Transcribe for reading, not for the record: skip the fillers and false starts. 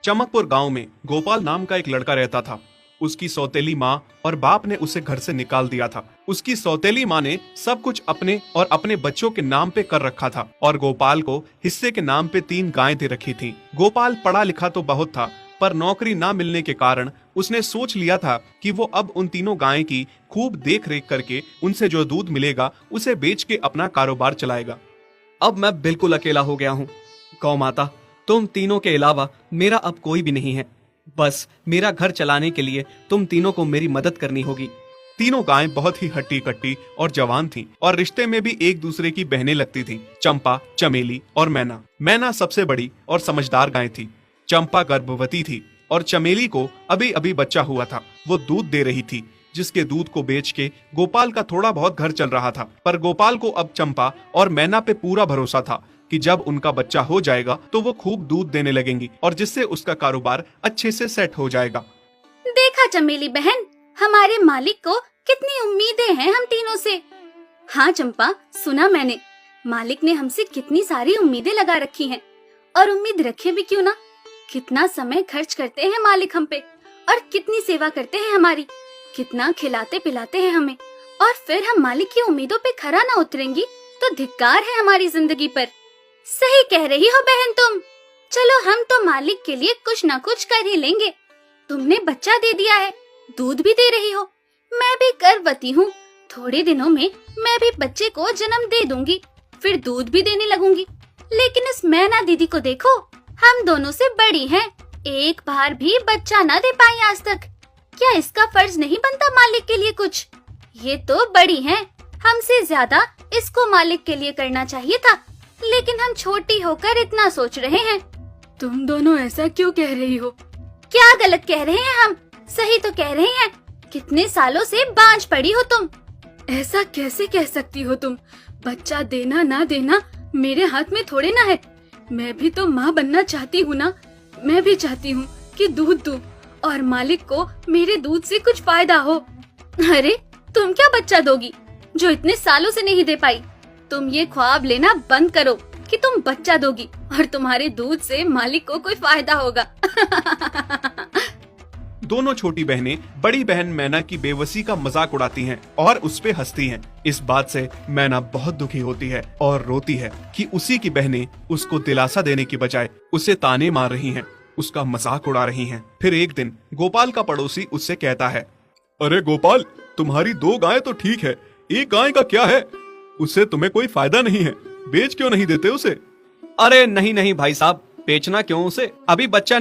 चमकपुर गांव में गोपाल नाम का एक लड़का रहता था। उसकी सौतेली माँ और बाप ने उसे घर से निकाल दिया था। उसकी सौतेली माँ ने सब कुछ अपने और अपने बच्चों के नाम पे कर रखा था और गोपाल को हिस्से के नाम पे 3 गायें दे रखी थी। गोपाल पढ़ा लिखा तो बहुत था, पर नौकरी ना मिलने के कारण उसने सोच लिया था कि वो अब उन तीनों गायें की खूब देख रेख करके उनसे जो दूध मिलेगा उसे बेच के अपना कारोबार चलाएगा। अब मैं बिल्कुल अकेला हो गया हूँ। गौ माता, तुम तीनों के अलावा मेरा अब कोई भी नहीं है। बस मेरा घर चलाने के लिए तुम तीनों को मेरी मदद करनी होगी। तीनों गायें बहुत ही हट्टी कट्टी और जवान थीं और रिश्ते में भी एक दूसरे की बहनें लगती थीं। चंपा, चमेली और मैना। मैना सबसे बड़ी और समझदार गाय थी। चंपा गर्भवती थी और चमेली को अभी अभी बच्चा हुआ था। वो दूध दे रही थी, जिसके दूध को बेच के गोपाल का थोड़ा बहुत घर चल रहा था। पर गोपाल को अब चंपा और मैना पे पूरा भरोसा था कि जब उनका बच्चा हो जाएगा तो वो खूब दूध देने लगेंगी और जिससे उसका कारोबार अच्छे से सेट हो जाएगा। देखा चमेली बहन, हमारे मालिक को कितनी उम्मीदें हैं हम तीनों से। हाँ चंपा, सुना मैंने, मालिक ने हमसे कितनी सारी उम्मीदें लगा रखी हैं। और उम्मीद रखे भी क्यों ना, कितना समय खर्च करते हैं मालिक हम पे और कितनी सेवा करते हैं हमारी, कितना खिलाते पिलाते हैं हमें। और फिर हम मालिक की उम्मीदों पे खरा ना उतरेंगी तो धिक्कार है हमारी जिंदगी पर। सही कह रही हो बहन तुम। चलो हम तो मालिक के लिए कुछ ना कुछ कर ही लेंगे। तुमने बच्चा दे दिया है, दूध भी दे रही हो, मैं भी गर्भवती हूँ। थोड़े दिनों में मैं भी बच्चे को जन्म दे दूंगी, फिर दूध भी देने लगूंगी। लेकिन इस मैना दीदी को देखो, हम दोनों से बड़ी हैं, एक बार भी बच्चा ना दे पाई आज तक। क्या इसका फर्ज नहीं बनता मालिक के लिए कुछ? ये तो बड़ी हैं, हमसे ज्यादा इसको मालिक के लिए करना चाहिए था, लेकिन हम छोटी होकर इतना सोच रहे हैं। तुम दोनों ऐसा क्यों कह रही हो? क्या गलत कह रहे हैं हम? सही तो कह रहे हैं। कितने सालों से बांझ पड़ी हो तुम। ऐसा कैसे कह सकती हो तुम? बच्चा देना ना देना मेरे हाथ में थोड़े ना है। मैं भी तो माँ बनना चाहती हूँ ना। मैं भी चाहती हूँ कि दूध दूँ और मालिक को मेरे दूध से कुछ फायदा हो। अरे तुम क्या बच्चा दोगी जो इतने सालों से नहीं दे पाई? तुम ये ख्वाब लेना बंद करो कि तुम बच्चा दोगी और तुम्हारे दूध से मालिक को कोई फायदा होगा। दोनों छोटी बहनें बड़ी बहन मैना की बेबसी का मजाक उड़ाती हैं और उस पे हंसती हैं। इस बात से मैना बहुत दुखी होती है और रोती है कि उसी की बहनें उसको दिलासा देने की बजाय उसे ताने मार रही हैं, उसका मजाक उड़ा रही हैं। फिर एक दिन गोपाल का पड़ोसी उससे कहता है, अरे गोपाल, तुम्हारी 2 गायें तो ठीक है, एक गाय का क्या है? उससे तुम्हें कोई फायदा नहीं है, बेच क्यों नहीं देते उसे? अरे नहीं नहीं भाई साहब, बेचना क्यों उसे? अभी बच्चा